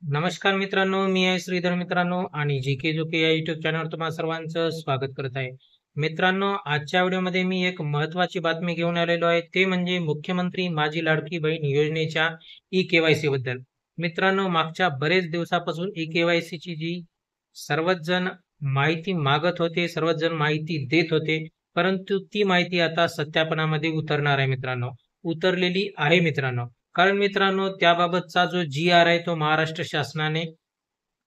नमस्कार मित्रांनो, मी आहे श्रीधर मित्रांनो आणि जी के जो के या युट्यूब चॅनलवर तुम्हा सर्वांचं स्वागत करत आहे. मित्रांनो, आजच्या व्हिडिओमध्ये मी एक महत्त्वाची बातमी घेऊन आलेलो आहे. ते म्हणजे मुख्यमंत्री माझी लाडकी बहीण योजनेच्या ई-केवायसी बद्दल. मित्रांनो, मागच्या बरेच दिवसापासून ई-केवायसीची जी सर्वच जण माहिती मागत होते, सर्वच जण माहिती देत होते, परंतु ती माहिती आता सत्यापनामध्ये उतरणार आहे मित्रांनो. उतरलेली आहे मित्रांनो. कारण मित्रांनो त्याबाबतचा जो जी आर आहे तो महाराष्ट्र शासनाने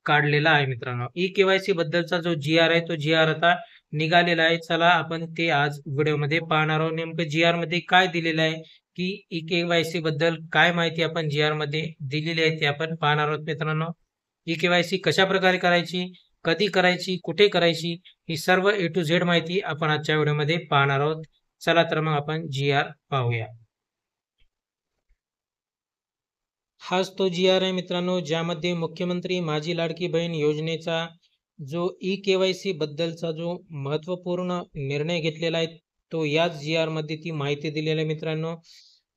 काढलेला आहे मित्रांनो. ई-केवायसी बद्दलचा जो जी आर आहे तो जी आर आता निघालेला आहे. चला आपण ते आज व्हिडिओमध्ये पाहणार आहोत. नेमकं जी आर मध्ये काय दिलेलं आहे, की ई-केवायसी बद्दल काय माहिती आपण जी आर मध्ये दिलेली आहे ते आपण पाहणार आहोत मित्रांनो. ई-केवायसी कशा प्रकारे करायची, कधी करायची, कुठे करायची, ही सर्व ए टू झेड माहिती आपण आजच्या व्हिडिओमध्ये पाहणार आहोत. चला तर मग आपण जी आर पाहूया. हाच तो जी आर आहे मित्रांनो, ज्यामध्ये मुख्यमंत्री माझी लाडकी बहीण योजनेचा जो ई-केवायसी बद्दलचा जो महत्त्वपूर्ण निर्णय घेतलेला आहे, तो याच जी आर मध्ये ती माहिती दिलेली आहे मित्रांनो.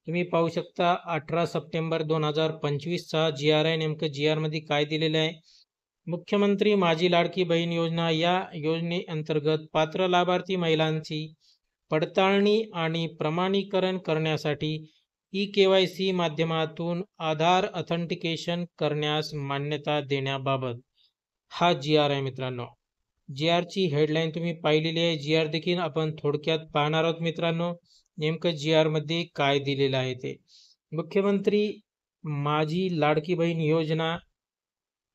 तुम्ही पाहू शकता 18 सप्टेंबर 2025 चा जी आर आहे. नेमकं जी आर मध्ये काय दिलेलं आहे? मुख्यमंत्री माझी लाडकी बहीण योजना या योजनेअंतर्गत पात्र लाभार्थी महिलांची पडताळणी आणि प्रमाणीकरण करण्यासाठी ई-केवायसी माध्यमातून आधार ऑथेंटिकेशन करण्यास मान्यता देण्याबाबत हा जी आर आहे मित्रांनो. जी आरची हेडलाईन तुम्ही पाहिलेली आहे. जी आर देखील आपण थोडक्यात पाहणार आहोत मित्रांनो. नेमकं जी आर मध्ये काय दिलेलं आहे ते. मुख्यमंत्री माझी लाडकी बहीण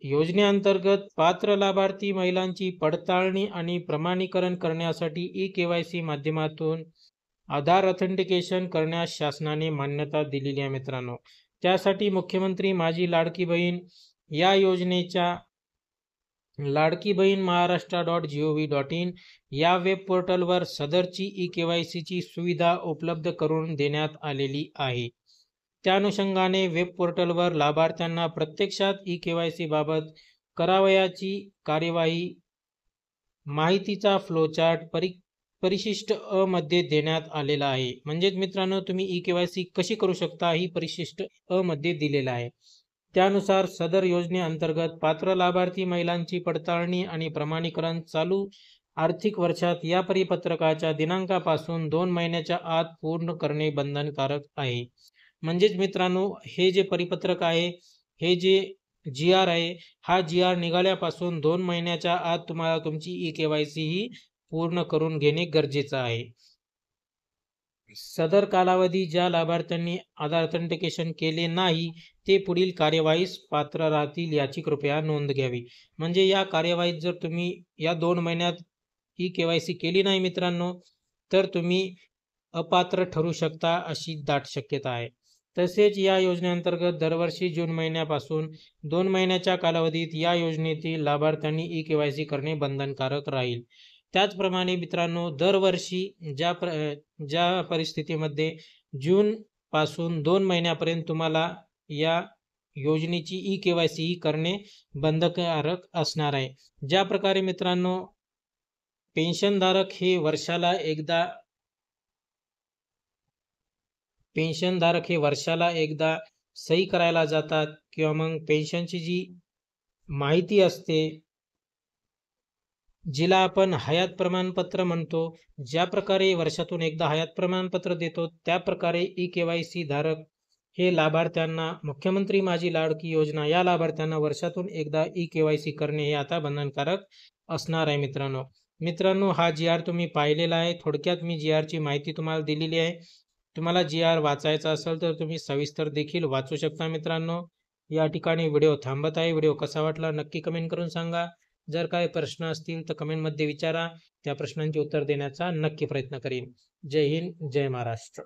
योजनेअंतर्गत पात्र लाभार्थी महिलांची पडताळणी आणि प्रमाणीकरण करण्यासाठी ई-केवायसी माध्यमातून आधार ऑथेंटिकेशन करण्यास शासनाने मान्यता दिलेली आहे मित्रांनो. त्यासाठी मुख्यमंत्री माझी लाडकी बहीण या योजनेच्या लाडकी बहीण महाराष्ट्र.gov.in या वेब पोर्टलवर सदरची ई-केवायसीची सुविधा उपलब्ध करून देण्यात आलेली आहे. त्या अनुषंगाने वेब पोर्टलवर लाभार्थ्यांना प्रत्यक्षात ई-केवायसी बाबत करावयाची कार्यवाही माहितीचा फ्लोचार्ट परिशिष्ट अ मध्ये देण्यात आलेला आहे. म्हणजेच मित्रांनो, तुम्ही ई-केवायसी कशी करू शकता ही परिशिष्ट अ मध्ये दिलेला आहे. त्यानुसार सदर योजनेअंतर्गत पात्र लाभार्थी महिलांची पडताळणी आणि प्रमाणीकरण चालू आर्थिक वर्षात या परिपत्रकाच्या दिनांकापासून 2 महिन्याच्या आत पूर्ण करणे बंधनकारक आहे. म्हणजेच मित्रांनो, हे जे परिपत्रक आहे, हे जे जी आर आहे, हा जी आर निघाल्यापासून 2 महिन्याच्या आत तुम्हाला तुमची ई-केवायसी ही पूर्ण करून घेणे गरजेचं आहे. सदर कालावधी ज्या लाभार्थ्यांनी आधार ऑथेंटिकेशन केले नाही ते पुढील कार्यवाहीस पात्र राहतील याची कृपया नोंद घ्यावी. म्हणजे या कार्यवाहीत जर तुम्ही या 2 महिन्यात ई-केवायसी केली नाही मित्रांनो, तर तुम्ही अपात्र ठरू शकता अशी दाट शक्यता आहे. तसेच या योजनेअंतर्गत दरवर्षी जून महिन्यापासून 2 महिन्याच्या कालावधीत या योजनेतील लाभार्थ्यांनी ई-केवायसी करणे बंधनकारक राहील. त्याचप्रमाणे मित्रांनो, दरवर्षी ज्या परिस्थितीमध्ये जून पासून 2 महिन्यापर्यंत तुम्हाला या योजनेची ई-केवायसी करणे बंधनकारक असणार आहे. ज्या प्रकारे मित्रांनो, पेन्शनधारक हे वर्षाला एकदा सही करायला जातात किंवा मग पेन्शनची जी माहिती असते, जिला आपण हयात प्रमाणपत्र म्हणतो, ज्या प्रकारे वर्षातून एकदा हयात प्रमाणपत्र देतो, त्या प्रकारे ई-केवायसी धारक हे लाभार्थ्यांना मुख्यमंत्री माझी लाडकी योजना या लाभार्थ्यांना वर्षातून एकदा ई-केवायसी करणे हे आता बंधनकारक असणार आहे मित्रांनो, हा जी आर तुम्ही पाहिलेला आहे. थोडक्यात मी जी आरची माहिती तुम्हाला दिलेली आहे. तुम्हाला जी आर वाचायचा असेल तर तुम्ही सविस्तर देखील वाचू शकता मित्रांनो. या ठिकाणी व्हिडिओ थांबत आहे. व्हिडिओ कसा वाटला नक्की कमेंट करून सांगा. जर काही प्रश्न असतील तर कमेंटमध्ये विचारा. त्या प्रश्नांची उत्तर देण्याचा नक्की प्रयत्न करीन. जय हिंद, जय महाराष्ट्र.